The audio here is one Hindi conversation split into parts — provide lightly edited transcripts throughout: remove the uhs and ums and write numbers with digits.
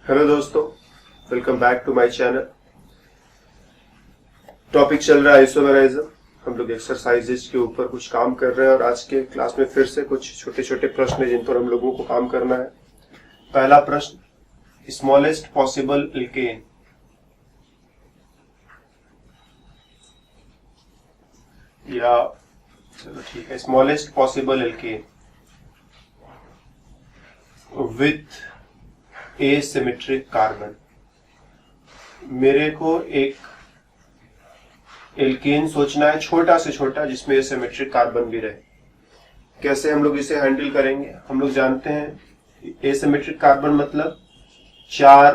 हेलो दोस्तों, welcome back to my channel. Topic चल रहा है आइसोमेराइज्म। हम लोग एक्सरसाइजेज के ऊपर कुछ काम कर रहे हैं और आज के क्लास में फिर से कुछ छोटे छोटे प्रश्न हैं जिन पर हम लोगों को काम करना है। पहला प्रश्न, स्मॉलेस्ट पॉसिबल एल्केन। या चलो ठीक है, smallest possible alkane with asymmetric carbon. मेरे को एक एल्केन सोचना है छोटा से छोटा जिसमें एसिमेट्रिक कार्बन भी रहे। कैसे हम लोग इसे हैंडल करेंगे? हम लोग जानते हैं एसिमेट्रिक कार्बन मतलब चार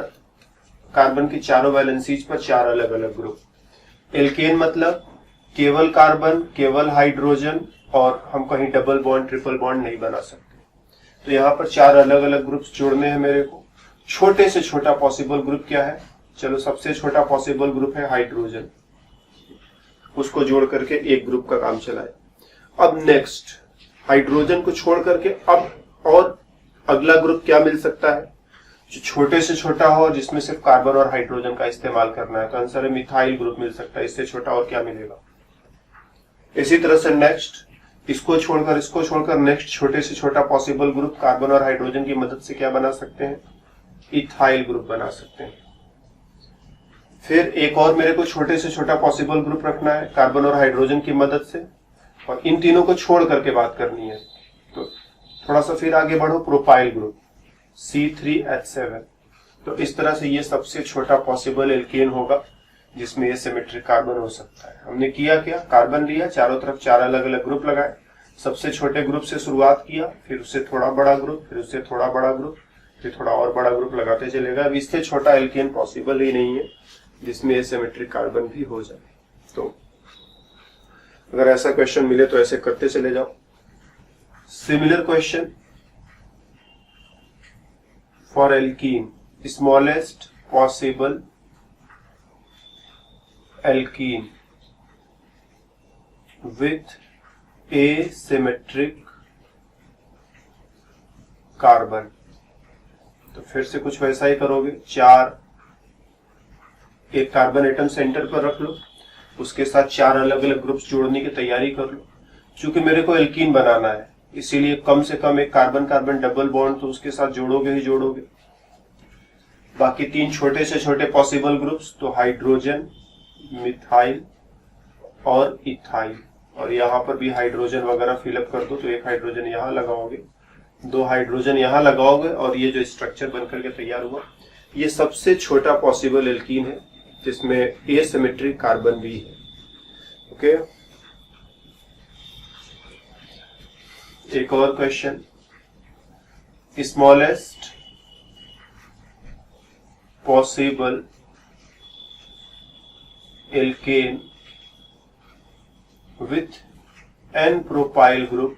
कार्बन की चारों वैलेंसीज पर चार अलग अलग ग्रुप। एल्केन मतलब केवल कार्बन, केवल हाइड्रोजन और हम कहीं डबल बॉन्ड ट्रिपल बॉन्ड नहीं बना सकते। तो यहाँ पर चार अलग अलग ग्रुप्स जोड़ने हैं मेरे को। छोटे से छोटा पॉसिबल ग्रुप क्या है? चलो सबसे छोटा पॉसिबल ग्रुप है हाइड्रोजन, उसको जोड़ करके एक ग्रुप का काम चलाए। अब नेक्स्ट हाइड्रोजन को छोड़ करके अब और अगला ग्रुप क्या मिल सकता है जो छोटे से छोटा हो और जिसमें सिर्फ कार्बन और हाइड्रोजन का इस्तेमाल करना है? तो आंसर है मिथाइल ग्रुप मिल सकता है। इससे छोटा और क्या मिलेगा? इसी तरह से नेक्स्ट इसको छोड़कर नेक्स्ट छोटे से छोटा पॉसिबल ग्रुप कार्बन और हाइड्रोजन की मदद से क्या बना सकते हैं? इथाइल ग्रुप बना सकते हैं। फिर एक और मेरे को छोटे से छोटा पॉसिबल ग्रुप रखना है कार्बन और हाइड्रोजन की मदद से, और इन तीनों को छोड़ करके बात करनी है। तो थोड़ा सा फिर आगे बढ़ो, प्रोपाइल ग्रुप C3H7। तो इस तरह से ये सबसे छोटा पॉसिबल एल्केन होगा जिसमें ये सिमेट्रिक कार्बन हो सकता है। हमने किया क्या? कार्बन लिया, चारों तरफ चार अलग अलग ग्रुप लगाए, सबसे छोटे ग्रुप से शुरुआत किया, फिर उससे थोड़ा बड़ा ग्रुप, फिर उससे थोड़ा बड़ा ग्रुप, फिर थोड़ा और बड़ा ग्रुप लगाते चलेगा। अब इससे छोटा एल्केन पॉसिबल ही नहीं है जिसमें एसिमेट्रिक कार्बन भी हो जाए। तो अगर ऐसा क्वेश्चन मिले तो ऐसे करते चले जाओ। Similar question for alkene, smallest possible alkene with asymmetric carbon. तो फिर से कुछ वैसा ही करोगे। एक कार्बन एटम सेंटर पर रख लो, उसके साथ चार अलग अलग ग्रुप्स जोड़ने की तैयारी कर लो। चूंकि मेरे को एल्कीन बनाना है इसीलिए कम से कम एक कार्बन कार्बन डबल बॉन्ड तो उसके साथ जोड़ोगे ही जोड़ोगे। बाकी तीन छोटे से छोटे पॉसिबल ग्रुप्स तो हाइड्रोजन, मिथाइल और इथाइल, और यहाँ पर भी हाइड्रोजन वगैरह फिलअप कर दो। तो एक हाइड्रोजन यहाँ लगाओगे, दो हाइड्रोजन यहाँ लगाओगे, और ये जो स्ट्रक्चर बनकर के तैयार हुआ ये सबसे छोटा पॉसिबल एल्कीन है जिसमें एसिमेट्रिक कार्बन भी है। ओके, एक और question, smallest possible alkane with n propyl group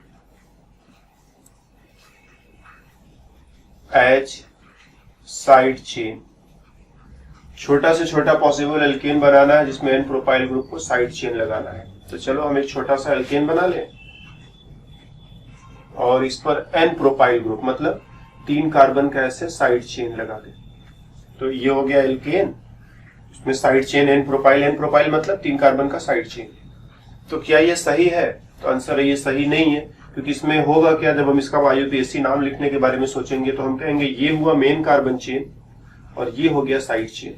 as side chain. छोटा से छोटा पॉसिबल एल्केन बनाना है जिसमें एन प्रोपाइल ग्रुप को साइड चेन लगाना है। तो चलो हम एक छोटा सा एल्केन बना लें और इस पर एन प्रोपाइल ग्रुप मतलब तीन कार्बन का ऐसे साइड चेन लगा दे। तो ये हो गया एल्केन, इसमें साइड चेन एन प्रोपाइल मतलब तीन कार्बन का साइड चेन। तो क्या ये सही है? तो आंसर है ये सही नहीं है, क्योंकि इसमें होगा क्या, जब हम इसका IUPAC नाम लिखने के बारे में सोचेंगे तो हम कहेंगे ये हुआ मेन कार्बन चेन और ये हो गया साइड चेन।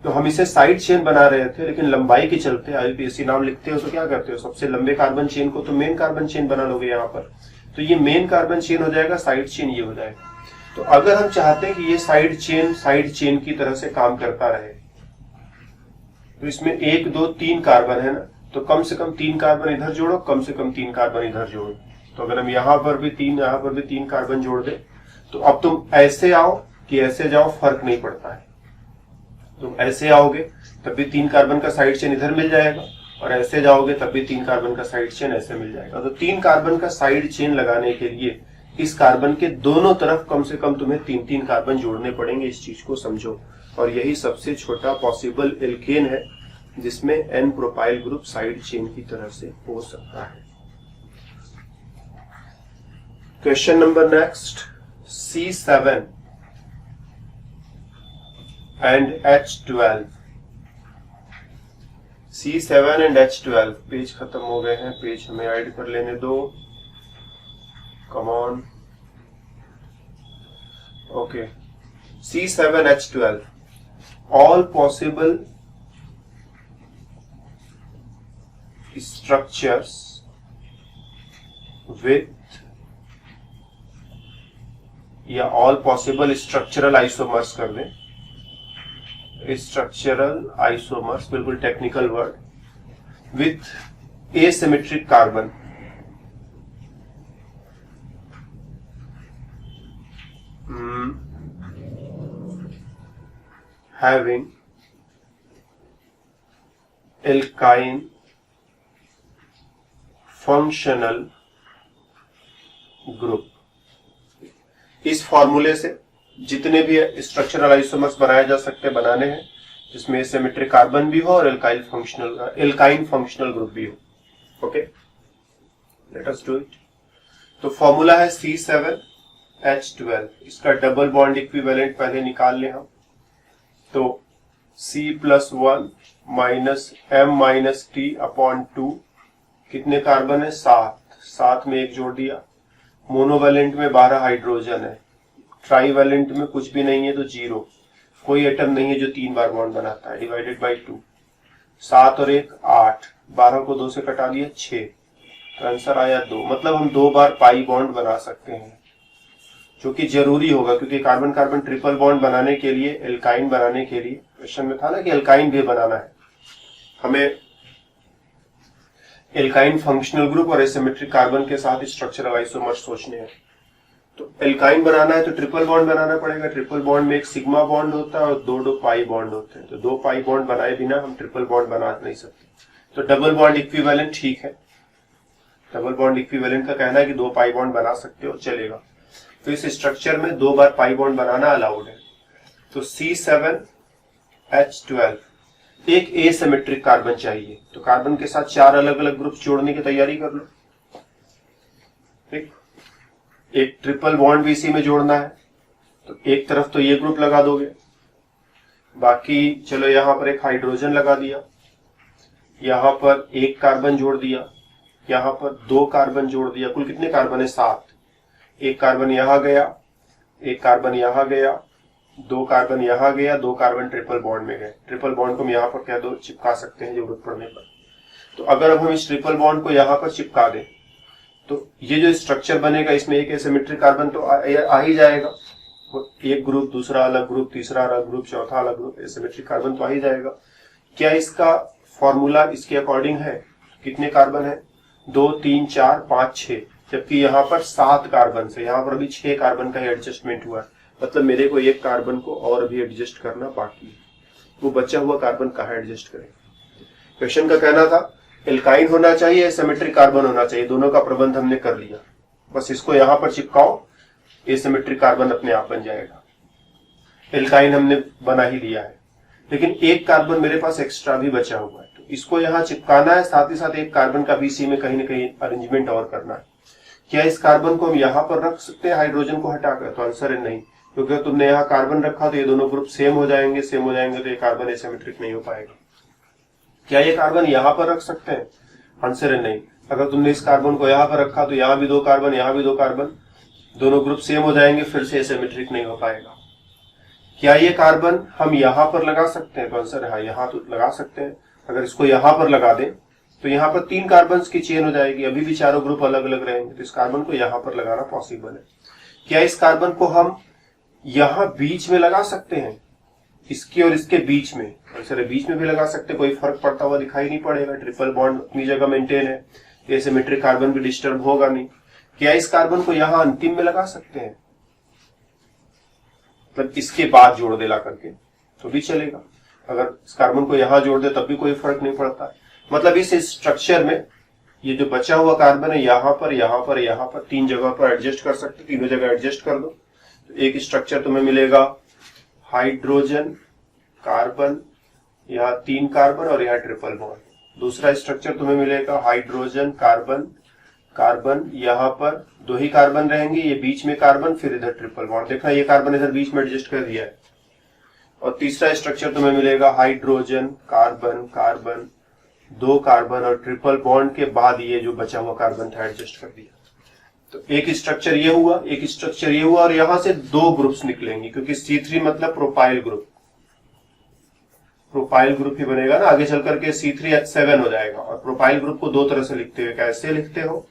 तो हम इसे साइड चेन बना रहे थे, लेकिन लंबाई के चलते IUPAC नाम लिखते हो तो क्या करते हो, सबसे लंबे कार्बन चेन को तो मेन कार्बन चेन बना लोगे यहाँ पर। तो ये मेन कार्बन चेन हो जाएगा, साइड चेन ये हो जाएगा। तो अगर हम चाहते हैं कि ये साइड चेन की तरह से काम करता रहे तो इसमें 1 2 3 कार्बन है ना, तो कम से कम 3 कार्बन इधर जोड़ो, कम से कम 3 कार्बन इधर जोड़ो। तो अगर हम यहाँ पर भी 3 कार्बन जोड़ दे तो अब तुम ऐसे आओ कि ऐसे जाओ फर्क नहीं पड़ता है। तुम ऐसे आओगे तब भी 3 कार्बन का साइड चेन इधर मिल जाएगा, और ऐसे जाओगे तब भी 3 कार्बन का साइड चेन ऐसे मिल जाएगा। तो 3 कार्बन का साइड चेन लगाने के लिए इस कार्बन के दोनों तरफ कम से कम तुम्हें 3 कार्बन जोड़ने पड़ेंगे। इस चीज को समझो, और यही सबसे छोटा पॉसिबल एल्केन है जिसमें n propyl group side chain की तरह से हो सकता है। Question number next, C7 and H12, C7 and H12। Page खत्म हो गए हैं, पेज हमें ऐड कर लेने दो, come on. Okay, C7H12, all possible structures with या all possible structural isomers कर दें, structural isomers, बिल्कुल technical word, with asymmetric carbon, having alkyne functional group। इस फॉर्मूले से जितने भी स्ट्रक्चरल आइसोमर्स बनाए जा सकते हैं बनाने हैं, जिसमें सिमेट्रिक कार्बन भी हो और एल्काइन फंक्शनल ग्रुप भी हो। Okay, let us do it. तो फॉर्मूला है C7H12, इसका डबल बॉन्ड इक्विवेलेंट पहले निकाल लें हम। तो C+1 माइनस M-T/2, कितने कार्बन है? 7 में एक जोड़ दिया। मोनोवेलेंट में 12 हाइड्रोजन है, ट्राईवेलेंट में कुछ भी नहीं है तो 0, कोई एटम नहीं है जो 3 बार बॉन्ड बनाता है, डिवाइडेड बाई 2। 7 और 1 8, 12 को 2 से कटा दिया 6, तो आंसर आया 2। मतलब हम 2 बार पाई बॉन्ड बना सकते हैं, जो कि जरूरी होगा, क्योंकि कार्बन कार्बन ट्रिपल बॉन्ड बनाने के लिए, एल्काइन बनाने के लिए, क्वेश्चन में था ना कि एल्काइन भी बनाना है, हमें एल्काइन फंक्शनल ग्रुप और एसिमेट्रिक कार्बन के साथ स्ट्रक्चरल आइसोमर्स सोचने हैं। तो एल्काइन बनाना है तो ट्रिपल बॉन्ड बनाना पड़ेगा। ट्रिपल बॉन्ड में एक सिग्मा बॉन्ड होता है और 2 पाई बॉन्ड होते हैं, तो 2 पाई बॉन्ड बनाए बिना हम ट्रिपल बॉन्ड बना नहीं सकते। तो डबल बॉन्ड इक्विवेलेंट ठीक है, डबल बॉन्ड इक्विवेलेंट का कहना है कि 2 पाई बॉन्ड बना सकते हो, चलेगा। तो इस स्ट्रक्चर में 2 बार पाई बॉन्ड बनाना अलाउड है। तो C7H12, एक एसिमेट्रिक कार्बन चाहिए, तो कार्बन के साथ 4 अलग अलग ग्रुप जोड़ने की तैयारी कर लो। ठीक, एक ट्रिपल बॉन्ड भी इसी में जोड़ना है, तो एक तरफ तो ये ग्रुप लगा दोगे, बाकी चलो यहां पर एक हाइड्रोजन लगा दिया, यहां पर एक कार्बन जोड़ दिया, यहां पर 2 कार्बन जोड़ दिया, कुल कितने कार्बन है? 7। एक कार्बन यहां गया, एक कार्बन यहां गया, 2 कार्बन यहां गया, 2 कार्बन ट्रिपल बॉन्ड में गए। ट्रिपल बॉन्ड को हम यहां पर कह दो चिपका सकते हैं जरूरत पड़ने पर। तो अगर अब हम इस ट्रिपल बॉन्ड को यहां पर चिपका दें तो ये जो स्ट्रक्चर बनेगा, इसमें एक एसिमेट्रिक कार्बन तो आ ही जाएगा, एक ग्रुप, दूसरा अलग ग्रुप, तीसरा अलग ग्रुप, चौथा अलग ग्रुप, एसिमेट्रिक कार्बन तो आ ही जाएगा। क्या इसका फॉर्मूला इसके अकॉर्डिंग है? कितने कार्बन है? 2 3 4 5 6, जबकि यहाँ पर 7 कार्बन से, यहाँ पर अभी 6 कार्बन का ही एडजस्टमेंट हुआ है, मतलब मेरे को एक कार्बन को और भी एडजस्ट करना बाकी है। वो बचा हुआ कार्बन कहाँ एडजस्ट करें? क्वेश्चन का कहना था एल्काइन होना चाहिए, एसिमेट्रिक कार्बन होना चाहिए, दोनों का प्रबंध हमने कर लिया, बस इसको यहां पर चिपकाओ, एसिमेट्रिक कार्बन अपने आप बन जाएगा। एल्काइन हमने बना ही लिया है, लेकिन एक कार्बन मेरे पास एक्स्ट्रा भी बचा हुआ है, तो इसको यहां चिपकाना है, साथ ही साथ एक कार्बन का भी इसी में कहीं ना कहीं अरेंजमेंट और करना है। क्या इस कार्बन को हम यहां पर रख सकते हैं हाइड्रोजन को हटाकर? तो आंसर है नहीं, क्योंकि तुमने यहाँ कार्बन रखा तो ये दोनों ग्रुप सेम हो जाएंगे, सेम हो जाएंगे तो ये कार्बन एसिमेट्रिक नहीं हो पाएगा। क्या ये कार्बन यहाँ पर रख सकते हैं? आंसर है नहीं। अगर तुमने इस कार्बन को यहाँ पर रखा तो यहाँ भी 2 कार्बन, यहाँ भी 2 कार्बन, दोनों ग्रुप सेम हो जाएंगे, फिर से एसिमेट्रिक नहीं हो पाएगा। क्या ये कार्बन हम यहाँ पर लगा सकते हैं? तो आंसर है हाँ, यहाँ तो लगा सकते हैं। अगर इसको यहाँ पर लगा दें तो यहाँ पर 3 कार्बन की चेन हो जाएगी, अभी भी चारों ग्रुप अलग अलग रहेंगे, तो इस कार्बन को यहाँ पर लगाना पॉसिबल है। क्या इस कार्बन को हम यहाँ बीच में लगा सकते हैं, इसके और इसके बीच में? आंसर है बीच में भी लगा सकते, कोई फर्क पड़ता हुआ दिखाई नहीं पड़ेगा, ट्रिपल बॉन्ड अपनी जगह मेंटेन है, एसिमेट्रिक कार्बन भी डिस्टर्ब होगा नहीं। क्या इस कार्बन को यहाँ अंतिम में लगा सकते हैं, मतलब इसके बाद जोड़ दे ला करके, तो भी चलेगा। अगर इस कार्बन को यहाँ जोड़ दे तब भी कोई फर्क नहीं पड़ता। मतलब इस स्ट्रक्चर में ये जो बचा हुआ कार्बन है यहाँ पर, यहाँ पर, यहाँ पर 3 जगह पर एडजस्ट कर सकते, तीनों जगह एडजस्ट कर दो, तो एक स्ट्रक्चर तुम्हें मिलेगा हाइड्रोजन, कार्बन, यहाँ 3 कार्बन और यहाँ ट्रिपल बॉन्ड। दूसरा स्ट्रक्चर तुम्हें मिलेगा हाइड्रोजन, कार्बन, कार्बन, यहाँ पर 2 ही कार्बन रहेंगे, ये बीच में कार्बन, फिर इधर ट्रिपल बॉन्ड। देखना ये कार्बन इधर बीच में एडजस्ट कर दिया है, और तीसरा स्ट्रक्चर तुम्हें मिलेगा हाइड्रोजन, कार्बन, कार्बन, 2 कार्बन और ट्रिपल बॉन्ड के बाद ये जो बचा हुआ कार्बन था एडजस्ट कर दिया। तो एक स्ट्रक्चर ये हुआ, एक स्ट्रक्चर ये हुआ, और यहां से 2 ग्रुप्स निकलेंगे क्योंकि C3 मतलब प्रोपाइल ग्रुप, प्रोपाइल ग्रुप ही बनेगा ना। आगे चल करके C3H7 हो जाएगा। और प्रोपाइल ग्रुप को 2 तरह से लिखते हो, कैसे लिखते हो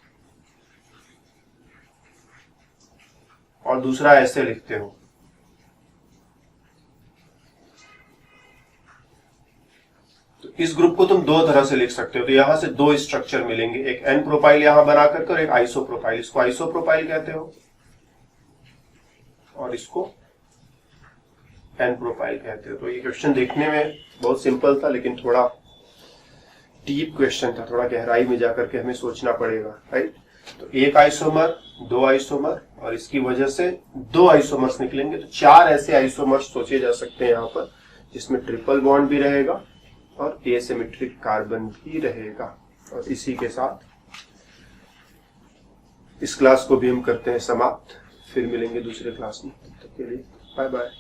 और दूसरा ऐसे लिखते हो। तो इस ग्रुप को तुम 2 तरह से लिख सकते हो। तो यहां से 2 स्ट्रक्चर मिलेंगे, एक एन प्रोपाइल यहां बना करके और एक आइसो प्रोपाइल। इसको आइसो प्रोपाइल कहते हो और इसको एन प्रोपाइल कहते हो। तो ये क्वेश्चन देखने में बहुत सिंपल था लेकिन थोड़ा डीप क्वेश्चन था, थोड़ा गहराई में जाकर के हमें सोचना पड़ेगा, राइट। तो एक आइसोमर, 2 आइसोमर और इसकी वजह से 2 आइसोमर्स निकलेंगे। तो 4 ऐसे आइसोमर्स सोचे जा सकते हैं यहाँ पर, जिसमें ट्रिपल बॉन्ड भी रहेगा और एसिमेट्रिक कार्बन भी रहेगा। और इसी के साथ इस क्लास को भी हम करते हैं समाप्त। फिर मिलेंगे दूसरे क्लास में, तब तक के लिए बाय बाय।